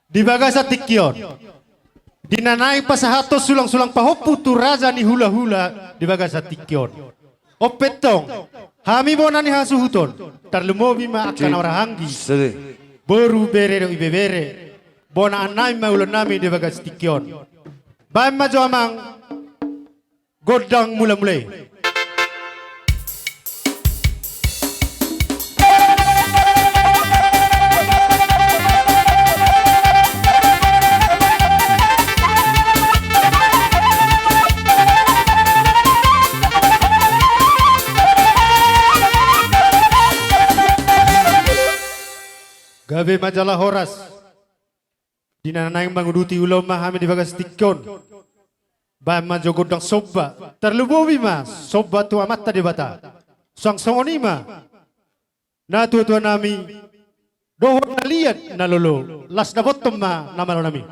Di bagasa tikyon. Dinanay pa sa hatos sulang-sulang pahopu tu raja ni hula-hula di bagasa tikyon. Opetong, hami bona ni hasuhuton. Tarlumobi ma akan orahanggi. Boru bere do ibebere. Bona anay maulon nami di bagasa tikyon. Baim majo amang godang mula-mulai. Gabe majalah Horas dinanang manguduti ulo mahami di bagas tikon ba majogodang sobba terlubowi ma sobba tu amat tadi bata sang songoni ma na tua nami dohor na liat na lolo las na bottom ma namalo nami.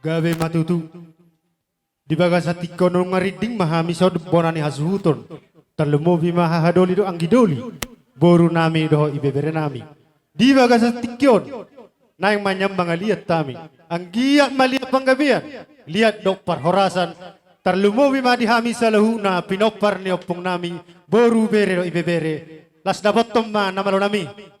Gabe matutu di bagas hati kono ngariding mahami sod bonani hasuhuton terlemobi mahahadoli do anggidoli boru nami do ibebere nami di bagas hati kyon naing manyambang liat tami anggiak maliat panggabian liat dok parhorasan terlemobi mah dihami salahuna pinopar ni opong nami boru bere do ibebere las dabotom ma namalo nami.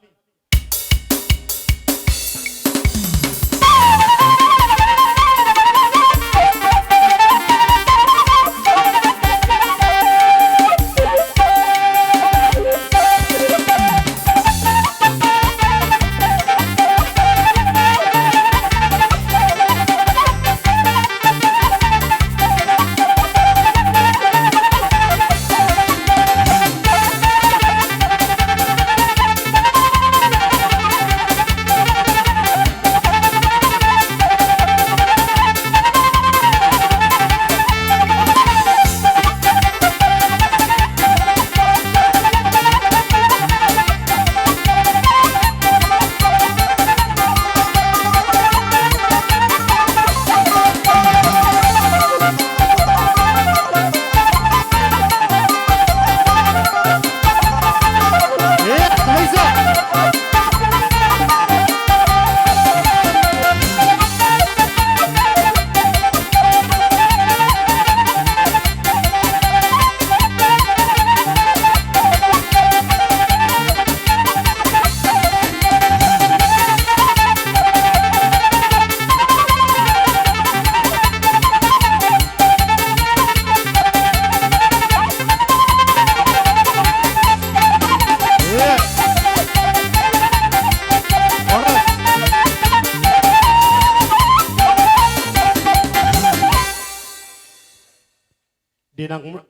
Dinang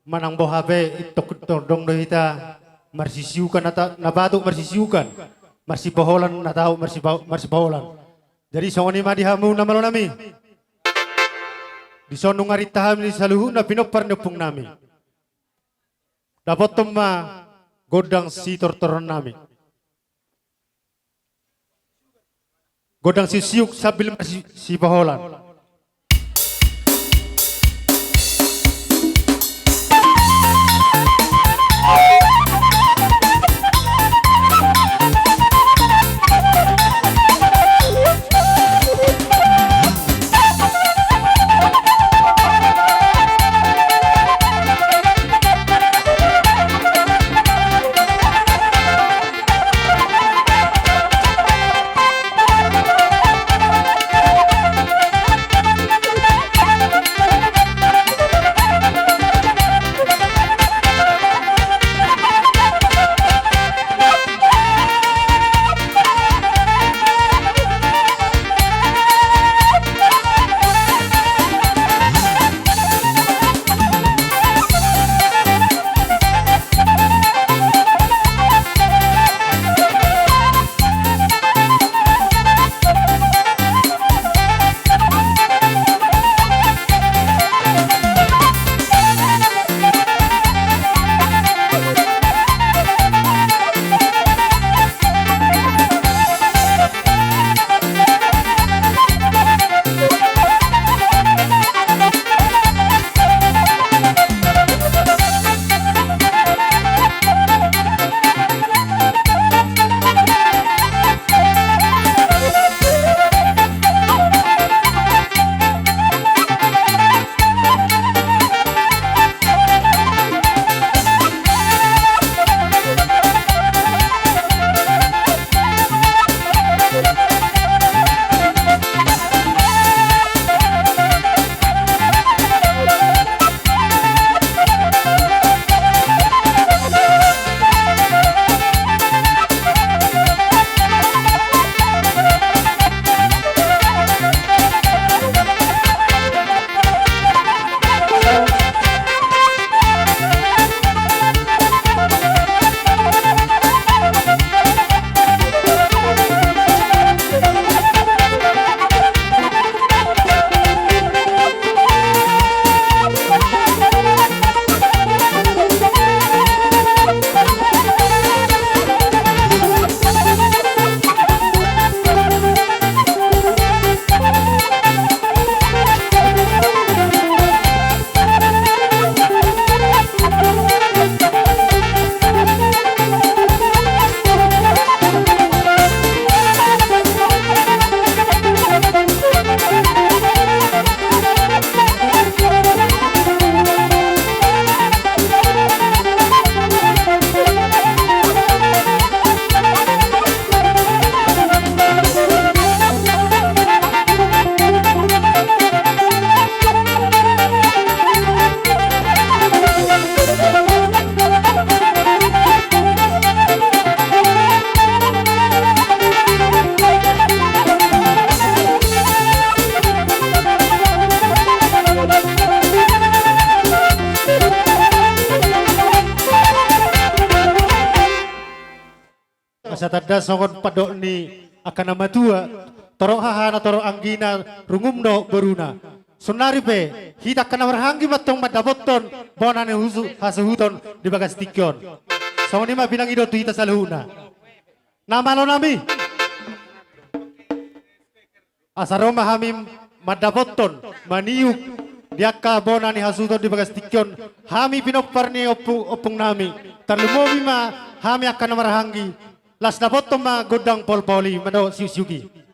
manang bohabe itu tordong do hita marsisiukan ata nabatuk marsisiukan marsi boholan natau marsi boholan jadi songoni ma dihamu namalo nami di sono ngaritaham ni saluhuna pinopar nepung nami dapat ma godang si tortoron nami godang si siuk sambil marsi si boholan. Pasatada songon padok ni akan nama tua. Torok hahana torok anggina rungumno beruna. Sunari pe hita kana warhangi matong madaboton bonane hasuhuton di bagas tikyon. Songon ni bilang ido tu hita saluhuna. Nama lo nami. Asaroma hamim madaboton maniuk diaka bonane hasuhuton di bagas tikyon. Hami pinoparni opung nami. Terlumobi ma hami akan warhangi. Las daboton ma godang pol-poli mado siusiugi.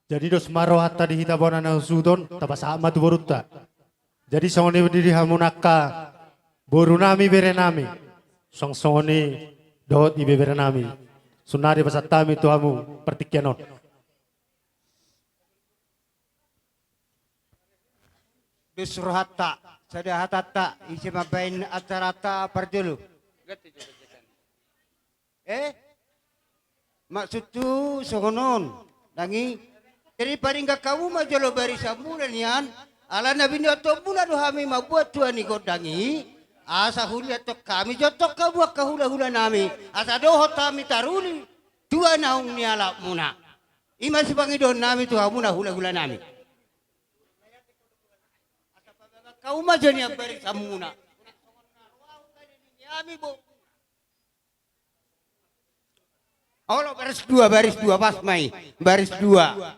Jadi dos maro hatta di hita bonana sudon tabas ama tu boruta. Jadi songoni berdiri hamunaka boru nami bere nami. Songoni dohot ibe bere nami. Sunari pasatami tu hamu pertikyanon. Dusro hatta sada hatata isi mabain atarata parjulu. Maksud tu sokonon dangi jadi paling gak kamu mah jolo bari samulan yan. Ala nabi ni oto mula do hami mabuat tuan ni godangi. Asa huli ato kami jotok kabuak kahula-hula nami. Asa doho tami taruli. Tua naung ni ala muna. Ima si pangidon nami tuha muna hula-hula nami. Asa pagagak kamu mah joni yang bari samuna. Yami bo. Allah baris dua pas mai. Baris dua.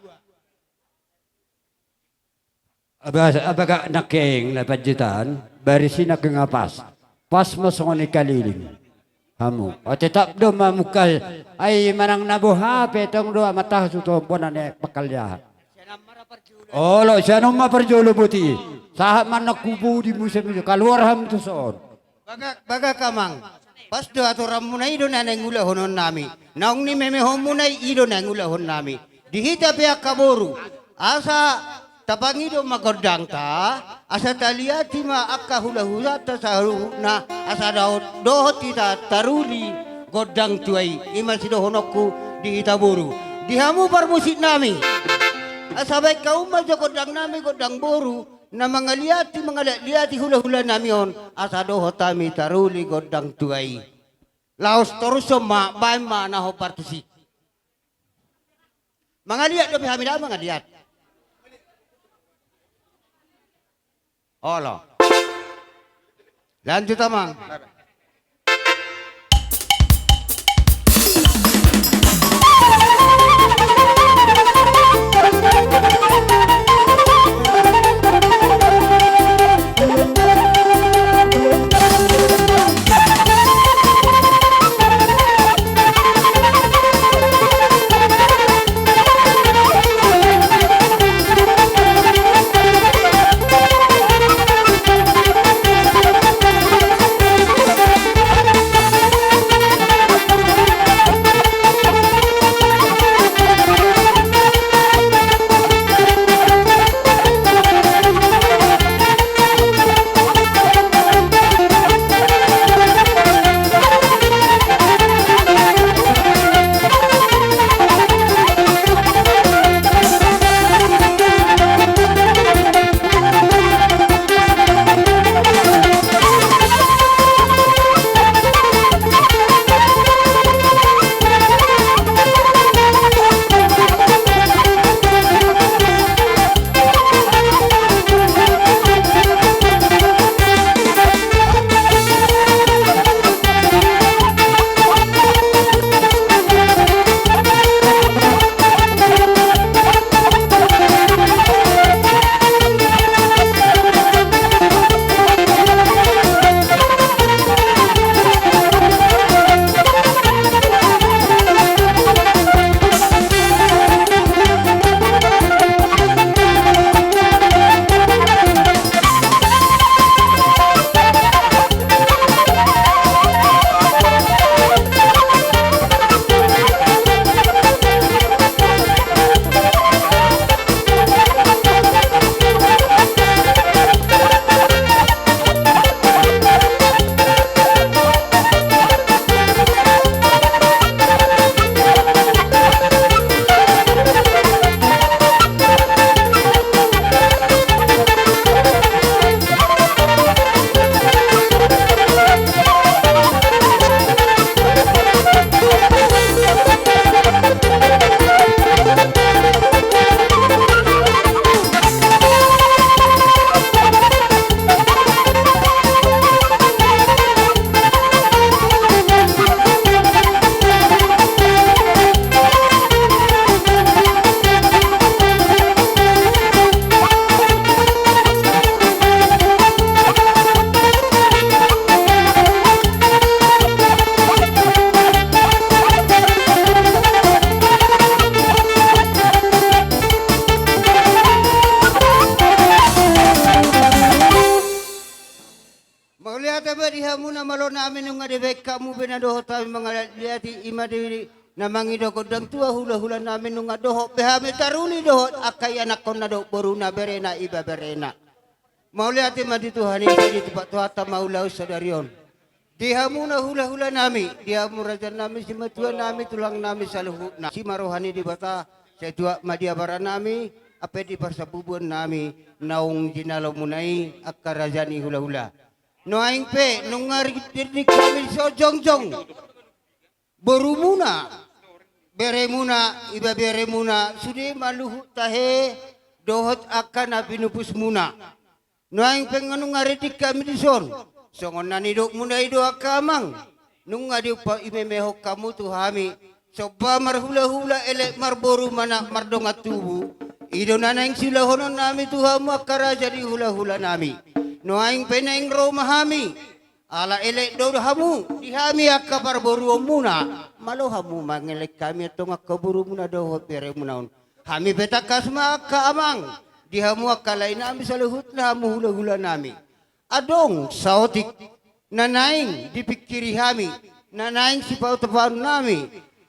Abaga nakeng na pajitan, barisi na kengapas. Pas mo songoni kaliling. Hamu. O tetap do mamukal ay manang nabuha petong do mata suto bonan e pakalya. Olo siya nung maparjolo buti. Sahat man nakubu di musim itu keluar ham tu soon. Baga kamang. Pas do aturam munay do na ngula honon nami. Naung ni meme homunay ido na ngula hon nami. Dihita pihak kaboru. Asa tapangido magodang ta, asa taliati ma akka hula-hula ta saru na asa dohot kita taruli godang tuai iman si dohonokku di Itaburu. Dihamu parmusit nami. Asa baik kau ma godang nami godang boru na mangaliati hula-hula nami on asa dohot tami taruli godang tuai. Laos terus ma bae ma naho partusi. Mangaliat do hamida mangaliat. Allah. Lanjut amang. namin nung adibay kamu binadoho tayo mga liati imadi na mangido ko dang tua hula-hula namin nung adoho behami taruni doho akay anak ko na do boruna berena iba berena. Mauliati madituhan ini di tempat tuata maulaw sa darion. Diha muna hula-hula nami, diha mo rajan nami si matuan nami tulang nami sa luhut na. Si marohani di bata sa tua madiabara nami apa di parsabubuan nami naung jinalaw munay akarajani hula-hula. No aing pe nung ngaritirnik kami so jongjong. Boru muna. Bere muna, iba bere muna. Sudi maluhut tahe dohot akan na pinupus muna. No aing pe nganong ngaritik kami di son. Songon nanidok muna ido akamang. Nung ngadi pa imemeho kamu tu hami. Soba marhula-hula elek marboru mana mardonga tubu. Ido nanaing silahonon nami tuhamu akaraja di hula-hula nami. No aing penaing ro mahami. Ala elek do hamu. Dihami akapar boru muna. Malo hamu mangelek kami atong akaburu muna do pere munaon. Hami betakas ma akaamang. Dihamu akalay nami sa luhut na hamu hula-hula nami. Adong sautik nanaing dipikiri hami. Nanaing sipaw tapaan nami.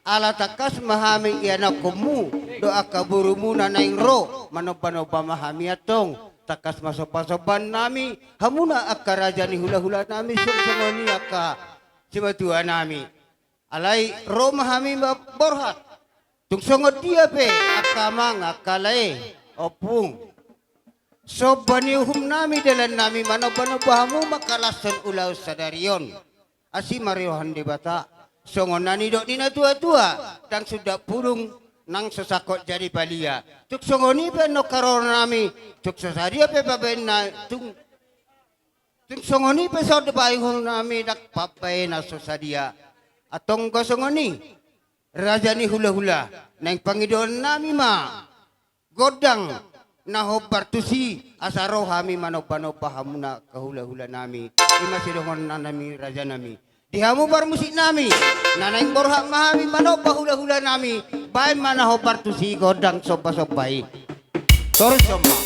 Ala takas mahami ianak kumu doa kaburu muna naing ro manoba-noba mahami atong takas masopan-sopan nami hamuna akaraja ni hula-hula nami sumsumoni aka simatua nami alai ro mahami borhat tungsongot dia pe akamang akalai opung sobani hum nami dalan nami manoba-noba hamu makalasan ulaw sadarion asimariohan di bata songon nani dok nina tua-tua tang sudah purung nang sesakot jadi balia tuk songoni pe no karona nami tuk sesadia pe baben na tung songoni pe so de bayung nami dak papai na sesadia atong ko songoni raja ni hula-hula nang pangidon nami ma godang na hobartusi asaro hami manoba-noba hamuna kahula-hula nami imasidongon nami raja nami dihamu bar musik nami nanaing borhak mahami manoba hula-hula nami bae manaho partusi godang soba-sobai terus somba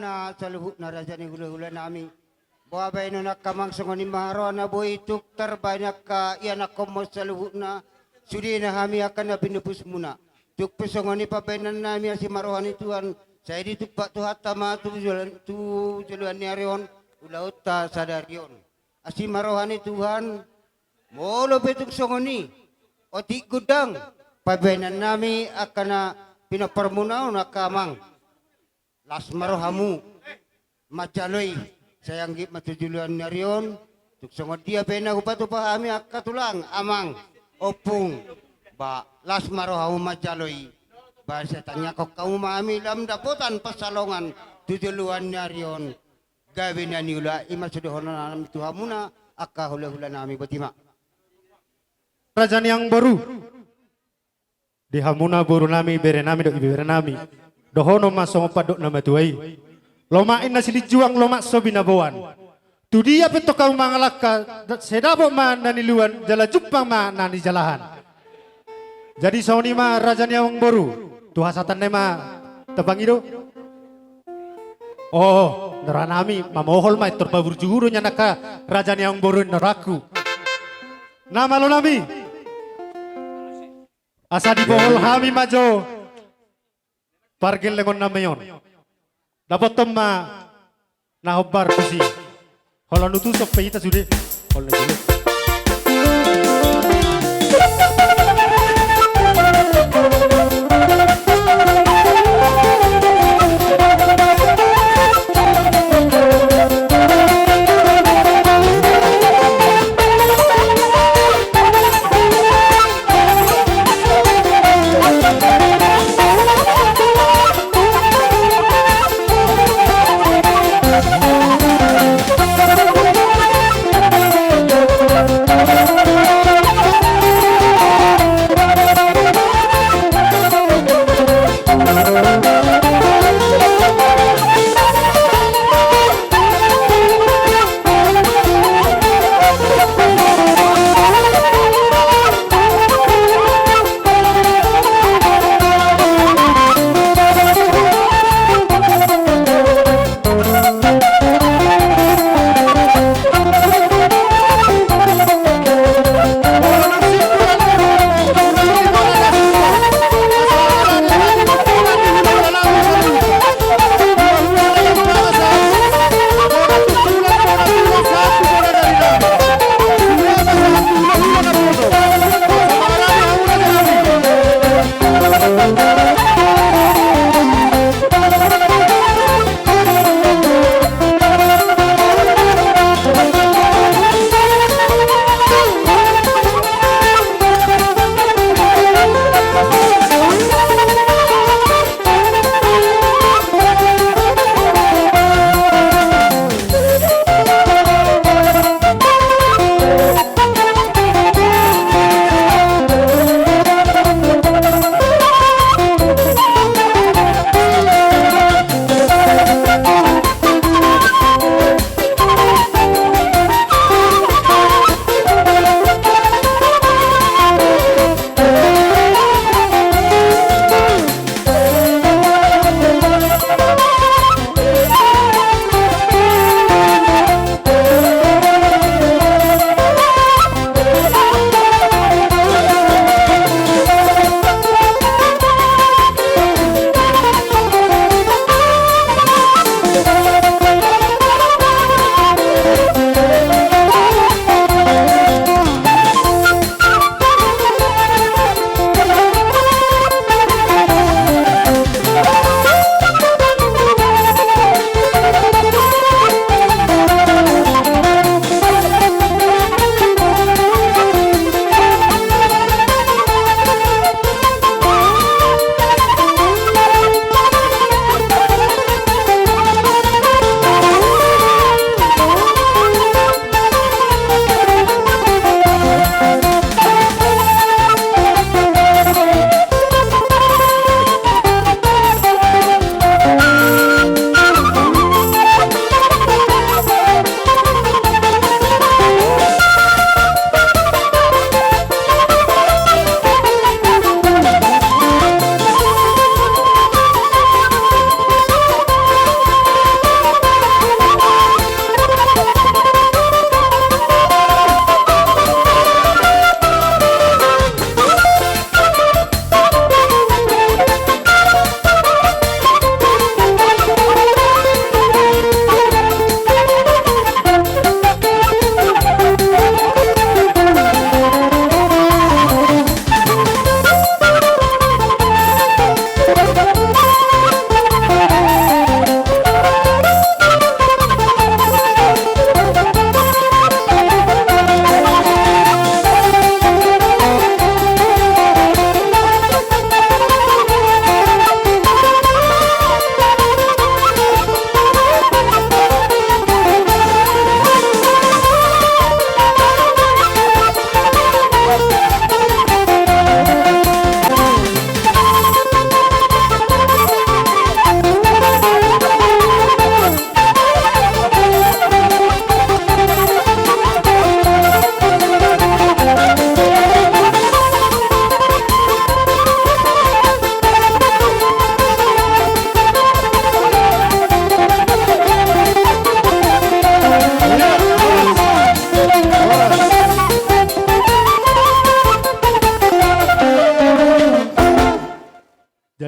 na sa luhut na raja ni hula-hula nami. Buhabay no nakamang sungani maharo na boy tuktar banyak ka iyan akomos sa luhut na sudi na kami akan na binupus muna. Tuk pesongoni papenan nami si marohani Tuhan. Saya di tupak tu hatama tu jalan niarion ulaut ta sadarion. Asi marohani Tuhan. Molo betuk songoni. Otik gudang. Papenan nami akan na pinaparmunaw na kamang. Las marohamu. Macaloy. Sayang gip matujuluan niarion. Tuk songod dia pena upatu pahami akatulang amang. Opung. Ba las marohamu macaloy. Ba saya tanya kok kamu mami lam dapotan pasalongan tujuluan niarion. Gawin na niula ima sudohono nanam tuhamuna akka hula-hula nami batima. Kerajaan yang baru di hamuna boru nami bere nami do ibe bere nami dohono masong padok nama tuai loma ina sili juang loma sobina bawan tu dia peto kau mangalaka sedabo ma nani luan jala jupang ma nani jalahan jadi soni ma kerajaan yang baru tu hasatan nema tebang ido oh neranami mamohol ma terbabur juhuru nyanaka kerajaan yang baru neraku nama lo nami asa di bohol hami majo pargil lengon namayon dapat tema nahobar kusi holon itu sok pehita sudah holon dulu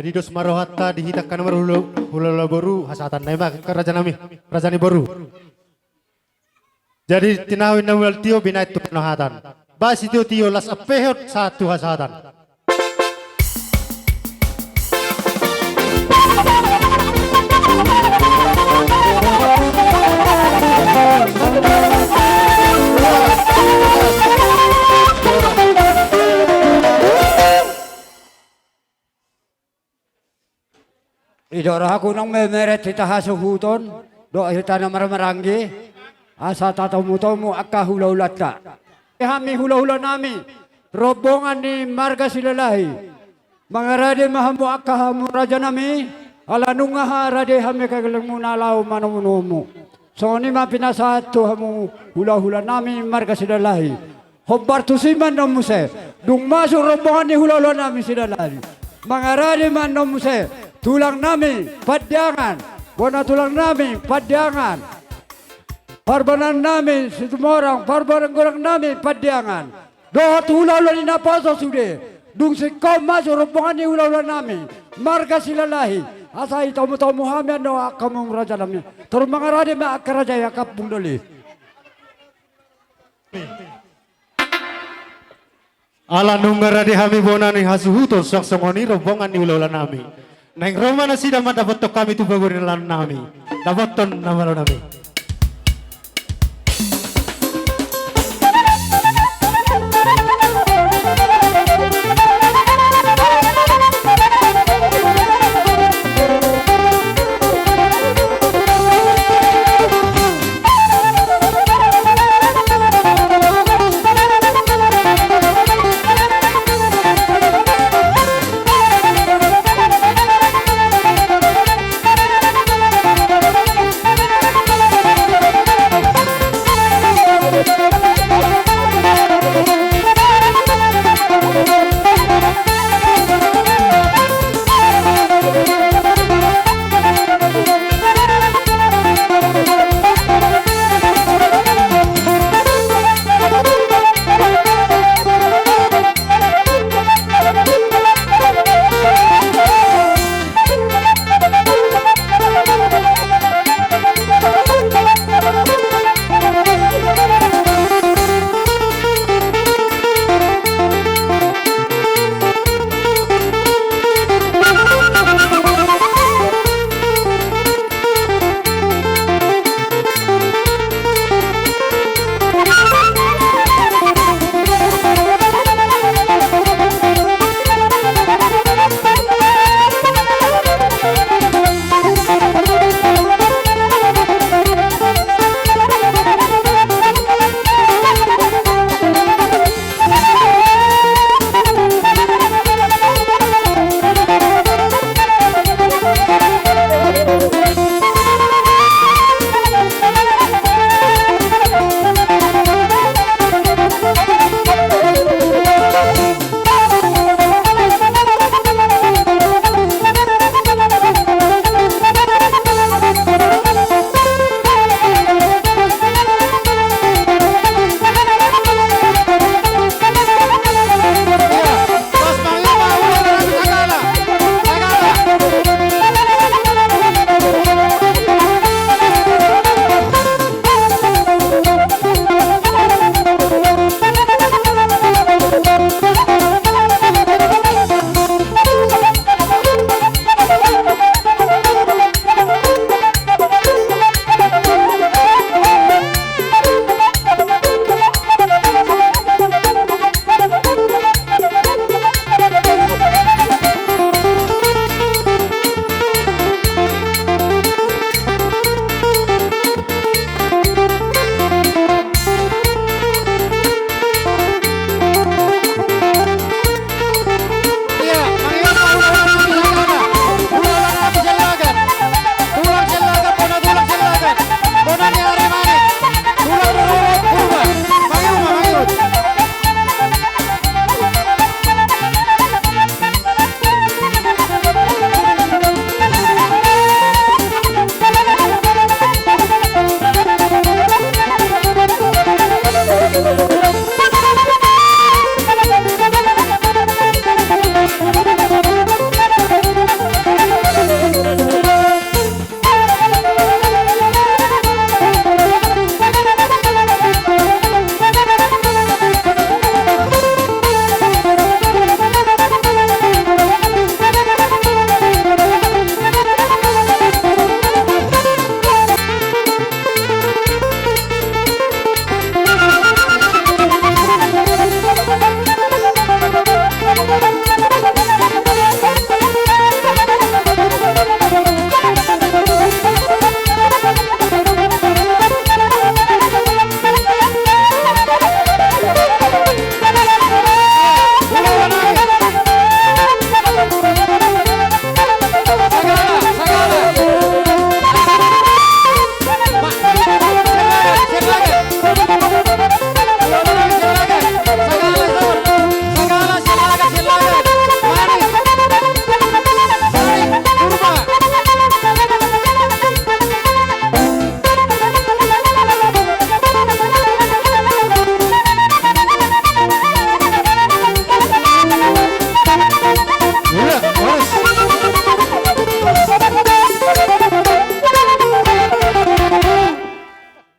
Didos marohatta dihitakan hula boru hasatan naima kerajaan nami kerajaan boru. Jadi tinawin na wel tio binait tu penahatan. Bas itu tio las apehot satu hasatan. Idora ako nang memeret kita hasuhuton, do kita na maramaranggi, asa tatamu-tamu akka hula-hulat ka. Kami hula-hula nami, robongan ni marga silalahi, mga rade mahamu akka hamu raja nami, ala nunga ha rade hami kagalang muna lao manamunumu. So ni mapinasat to hamu hula-hula nami marga silalahi. Hobbar tusiman no muse, dung masuk robongan ni hula-hula nami silalahi. Mga rade man no muse, tulang nami, padyangan. Bona tulang nami, padyangan. Parbanan nami, situmorang, parbanan kurang nami, padyangan. Doha hula-hula ni napasa sude. Dung si kau masuk rombongan ni hula-hula nami. Marga silalahi. Asa itaw mo taw Muhammad no akamong raja nami. Terus mga rade maakaraja yakap bundali. Ala nunggara di hami bonani hasuhuto sok-songoni rombongan ni hula nami. Nang Roma na sida dapat to kami tu bagurin lan nami. Dapat ton nama nami.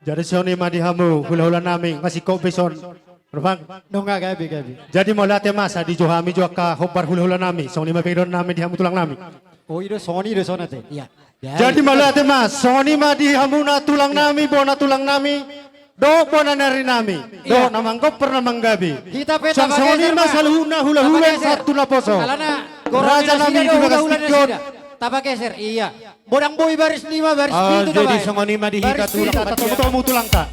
Jadi soni madi hamu hula-hula nami ngasih kau beson. Rabang. Nunga gabi. Jadi mau latih masa di johami joka hobar hula-hula nami. Soni mapidon nami di hamu tulang nami. Oh itu Sony teh. Iya. Jadi mau latih mas. Soni madi hamu na tulang nami bona tulang nami. Do bona nari nami. Do namang kau pernah manggabi. Kita peta Sang soni mas hula hula satu na poso. Kalana Raja nami di bagas tikon. Tapa geser. Iya. Bodang boy baris 5 baris Ah, 7 jadi songoni madi hika tulang. Tamu tulang tak.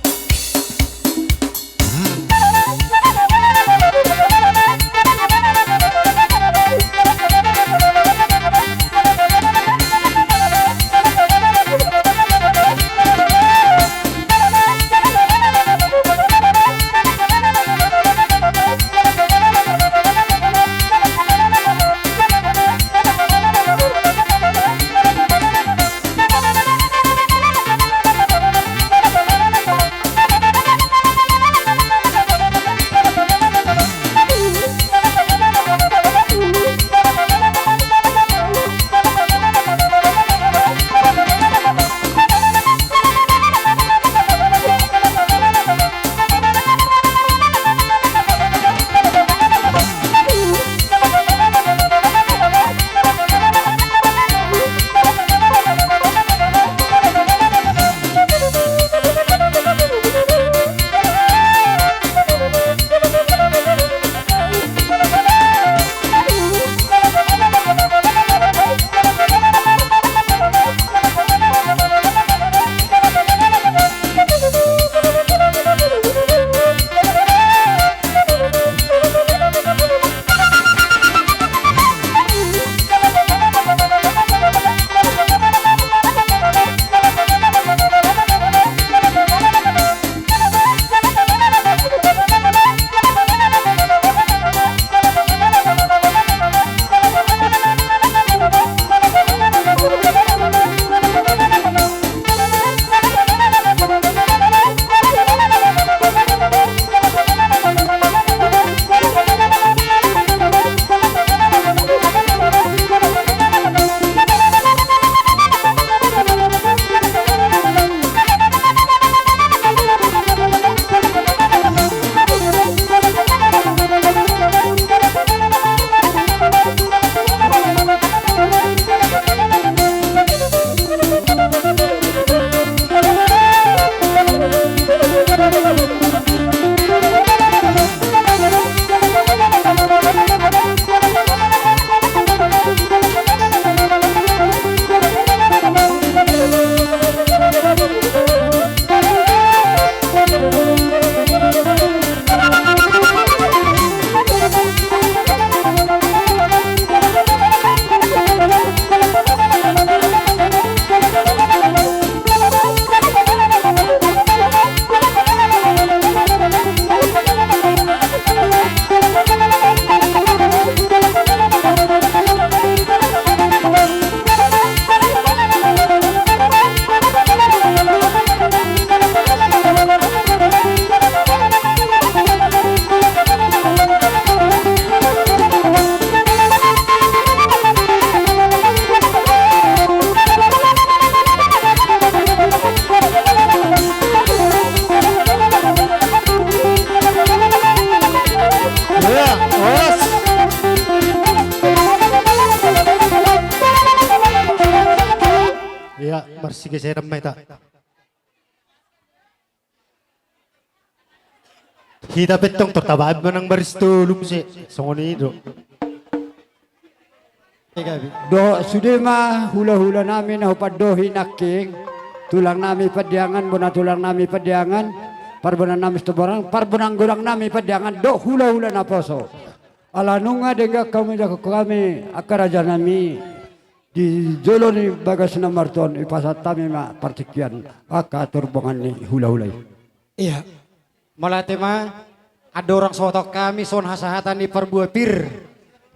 Sige saya remeh tak. Kita petong tertabab menang baris tulung si songoni do. Do sudah mah hula-hula namin na upadohi naking tulang nami padiangan bona tulang nami padiangan parbonan nami stoborang parbonang gorang nami padiangan do hula-hula na poso. Ala nunga denga kami akaraja nami di jolo ni bagas na marton ipasat kami ma partikian akatur bongan ni hula-hula. Iya. Malate mah ada orang sotok kami son hasahatan di perbuapir.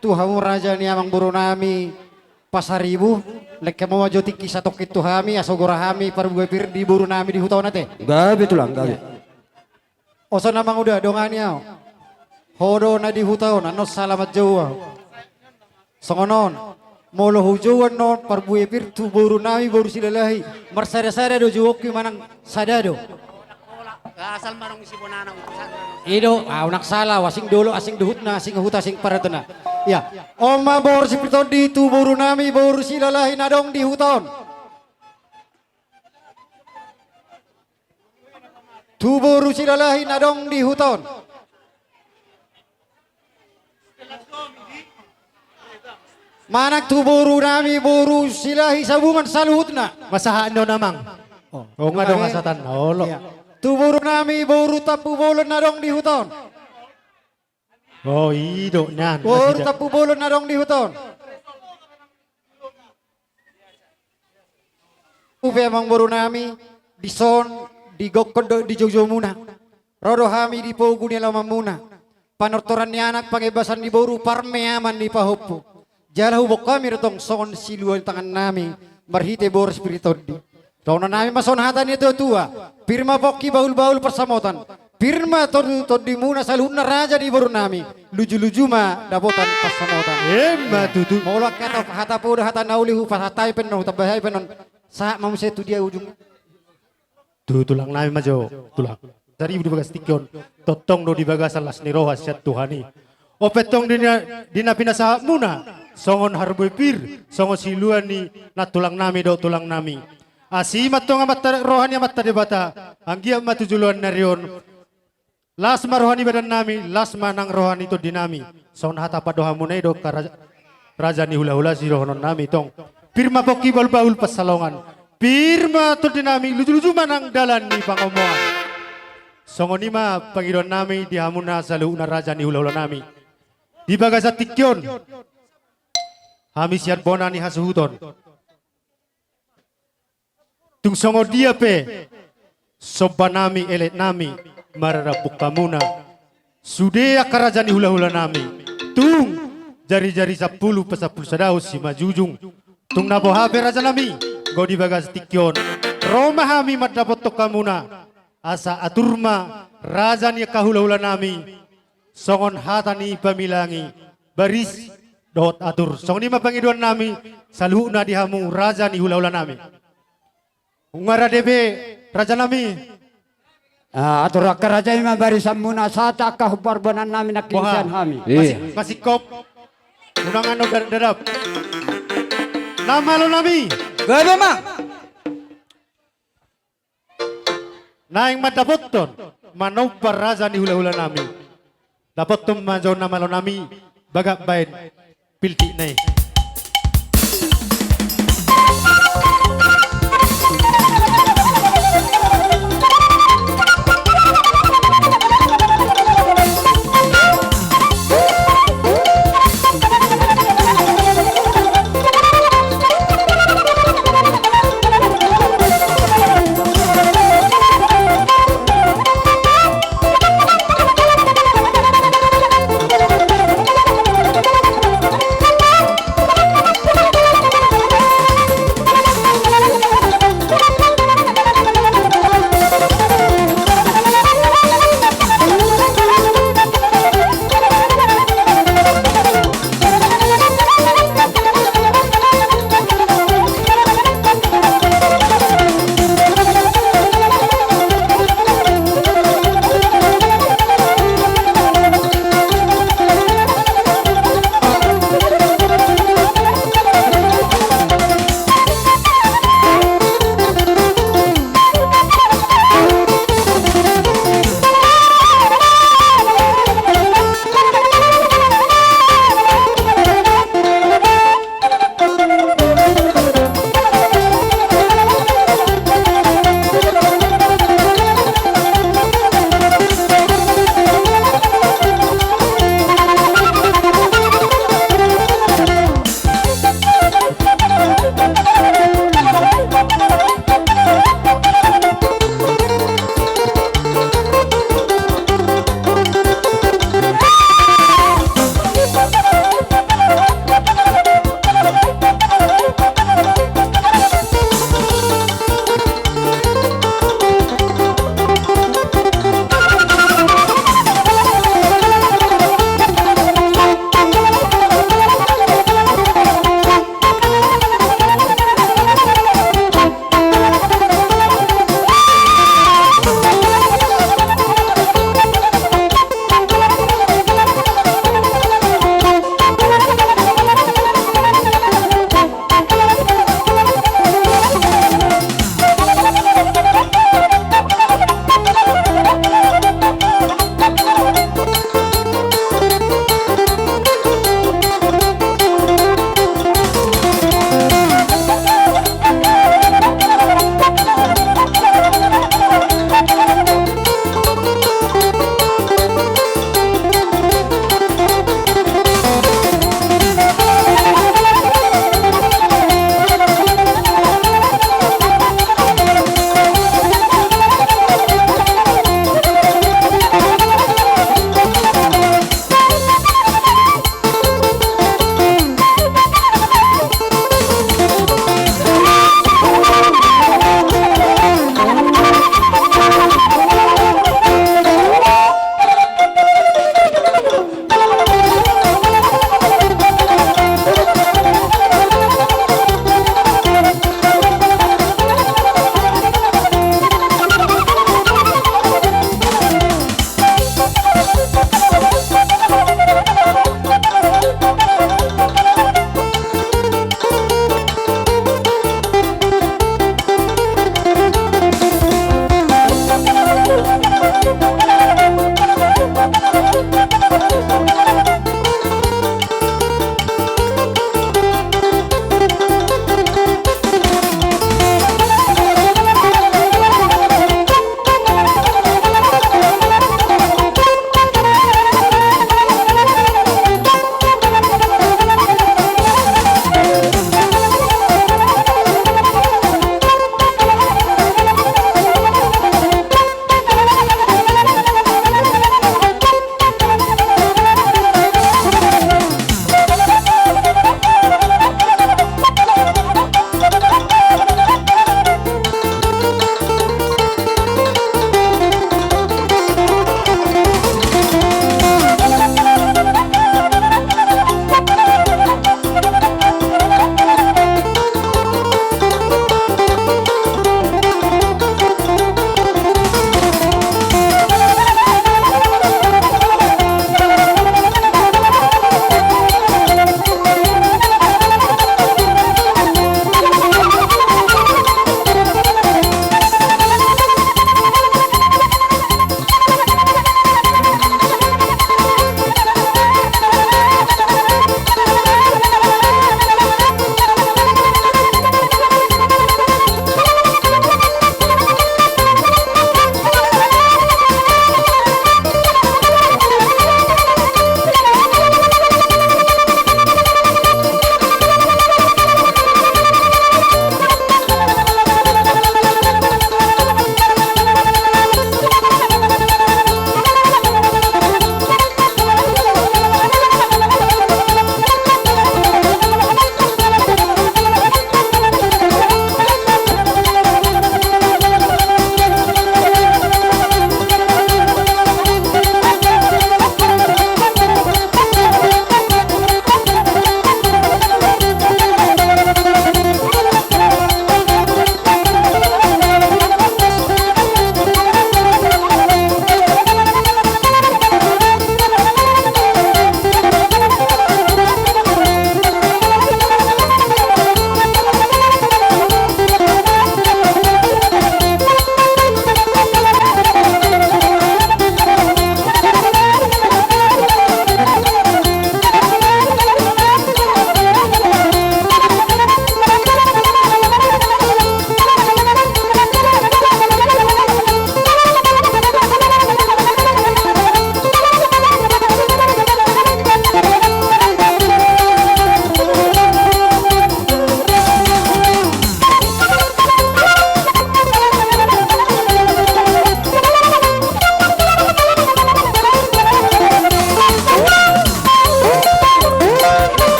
Tuhamu raja ni amang buru nami pasaribu lek mau joti kisah tok itu kami asogora kami perbuapir di buru nami di hutau nate. Gabi tulang gabi. Oso namang udah dongannya. Hodo na di hutau na no salamat jawa. Songonon molo hujuan non perbuapir tu buru nami baru silalahi. Marsada-sada do juwoki manang sadado. Asal marong isi bonana utusan. Ido, unak salah, wasing dulu, asing duhut na, asing huta, asing paratena. Ya, Oma bor si Priton di tuburu nami, bor silalahin adong di huton. Tuburu silalahin adong di huton. Manak tuburu nami, buru silahi sabungan saluhut na. Masahaan daw namang. O nga daw masatan. Olo. Ya. Tuburu nami, buru tapu bolon adong di huton. Oh, ido nyan. Buru Masida. tapu bolon adong di huton. Uve emang buru nami di son di gokon di Jojo muna. Rodo hami di pogu ni lama muna. Panortoran ni anak pagebasan di boru parmeaman di pahopo. Jalah hubok kami retong son siluan tangan nami marhite bor spiritodi. Tauna nami mason hatan itu tua. Pirma poki baul-baul persamotan. Pirma todi muna saluna raja di boru nami. Luju-luju ma dapotan persamotan. Matutu. Molak kata hata poda hata naulihu pasatai penon tabahai penon. Saat mau saya tu dia ujung. Tulang nami majo. Tulang. Dari ibu dibagas tikyon. Totong do dibagas alas ni rohas syat Tuhani. Opetong dina pinasa muna. Songon harboy pir. Songon siluan ni na tulang nami do tulang nami. Asimat tong amat rohani amat tadebata. Anggia matujuluan narion. Lasma rohani badan nami. Lasma nang rohani itu dinami. Songon hata padoha munay do raja ni hula-hula si rohonon nami tong. Pirma poki baul-baul pasalongan. Pirma to dinami. Luju-luju manang dalan ni pangomongan. Songon ima pangidon nami dihamuna sa luuna raja ni hula-hula nami. Di bagasa tikyon. Hamisian bona ni hasuhuton. Tung songo dia pe. Soba nami elet nami. Mararapuk kamuna. Sudea karaja ni hula-hula nami. Tung. Jari-jari 10 pesapul sadaus si majujung. Tung nabo habe raja nami. Go di bagas tikyon. Roma hami madapot to kamuna. Asa aturma. Raja ni kahula-hula nami. Songon hatani pamilangi baris dot atur songon lima pangiduan nami saluna dihamu raja ni hula-hula nami ungara debe raja nami Atur raja ima barisan muna sata kahuparbanan nami nakinsan hami. masih kop unangan no dadap nama lo nami Gabe ma. naing madapoton manopar raja ni hula-hula nami dapat tum majo nama lo nami bagak bain pilti nai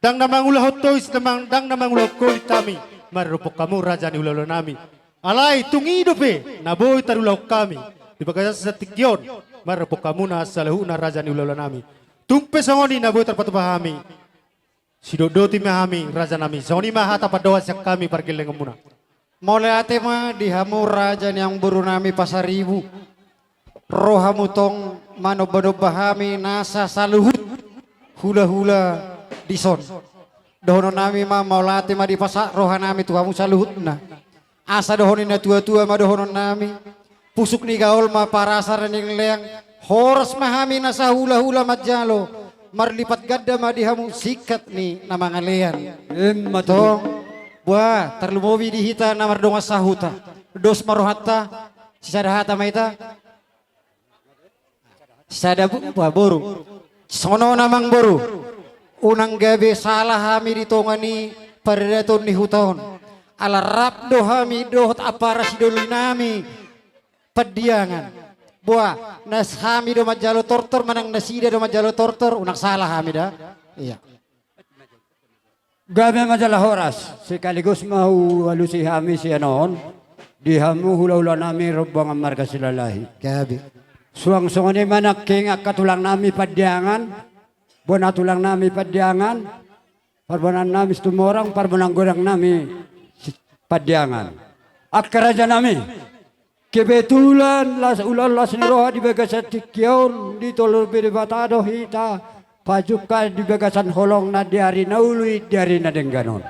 Dang namang ulah hotois dang namang ulah kulit kami. Marupok kamu raja ni ulah nami. Alay tungido pe naboy tarulah kami. Di bagasa sa tikyon marupok kamu na salahu na raja ni ulah nami. Tumpe sangoni naboy terpatupahami. Sidodoti mahami raja nami. Sangoni mahata padoa sa kami pargileng muna. Mulai ate mah dihamu raja yang buru nami pasaribu. Rohamu tong manoba-nobahami nasa saluhut. Hula-hula dison. Dohono nami mah maulate mah di pasak roha nami tuhamu saluhut na. Asa dohonin na tua-tua mah dohono nami. Pusuk ni gaul mah parasar ning leang. Horas mahami nasa hula-hula matjalo. Marlipat gadda mah dihamu sikat ni namangalean. Tong. Wah, terlumowi dihita namar donga sahuta. Dos marohata. Sisadahata maita. Sadabu wah boru. Sono namang boru. Unang gabi salah hami ditongani padaton ni huton. Ala rabdo hami dohot apara sidul nami pediangan. Buah nas hami do majalo tortor manang nasida do majalo tortor unang salah hami dah. Iya. Gabi majalah horas sekaligus mau halusi hami si anon dihamu hula-hula nami robbang marga silalahi. Gabi. Suang-suang ni manak king katulang nami padiangan. Bona tulang nami padiangan, parbonan nami setumorang, parbonan gorang nami padiangan. Akaraja nami, kebetulan las ulan las niroha di bagasan tikyon, di tolor bede batado hita, pajuka di bagasan holong na diari naului diari na dengganon.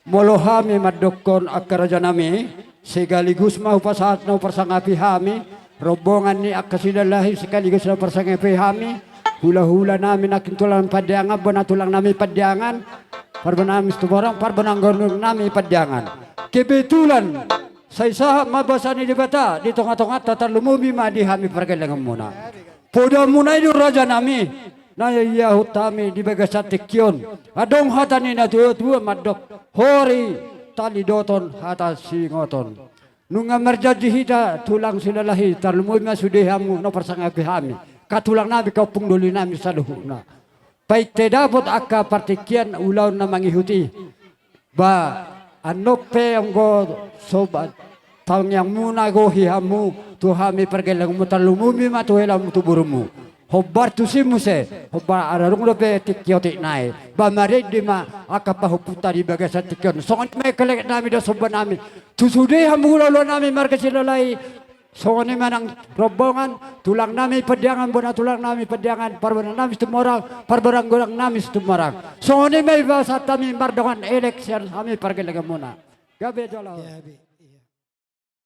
Molohami madokon akaraja nami, segaligus mau pasaat na persangapi hami, rombongan ni akasidalahi sekaligus na persangapi hami. Hula-hula namin nakintulang padiangan, bonatulang namin padiangan, parbanami setuborang, parbananggonong namin padiangan. Kebetulan, sa isa mabasa ni dibata, di tengah-tengah tatar lumumi madihami pergelangan muna. Poda muna itu raja nami, na yahut kami di bagasat tikyon. Adong hatani na tuwa madok, hori tali doton hata singoton. Nunga merjaji hita tulang silalahi, tarlumumi masudihamu no persangapi hami. Katulang nabi kau pungduli nami saluhuna. Baik tedapot akka partikian ulau na mangihuti. Ba anope ang go sobat tang yang muna go hihamu tuhami pergelang mutalumumi matuhelam tuburumu. Hobar tusimu se hobar ararung lope tikioti nai. Ba mari di ma akka pahuputa di bagasan tikion. Songon me kelek nami do sobat nami. Tusude hamu ulau nami markasilalai. Songoni manang rombongan tulang nami pediangan bona tulang nami pediangan parbarang nami setumorang parbarang gorang nami setumorang songoni may bahasa kami mardongan eleksyon kami pergelangan muna gabe jolo.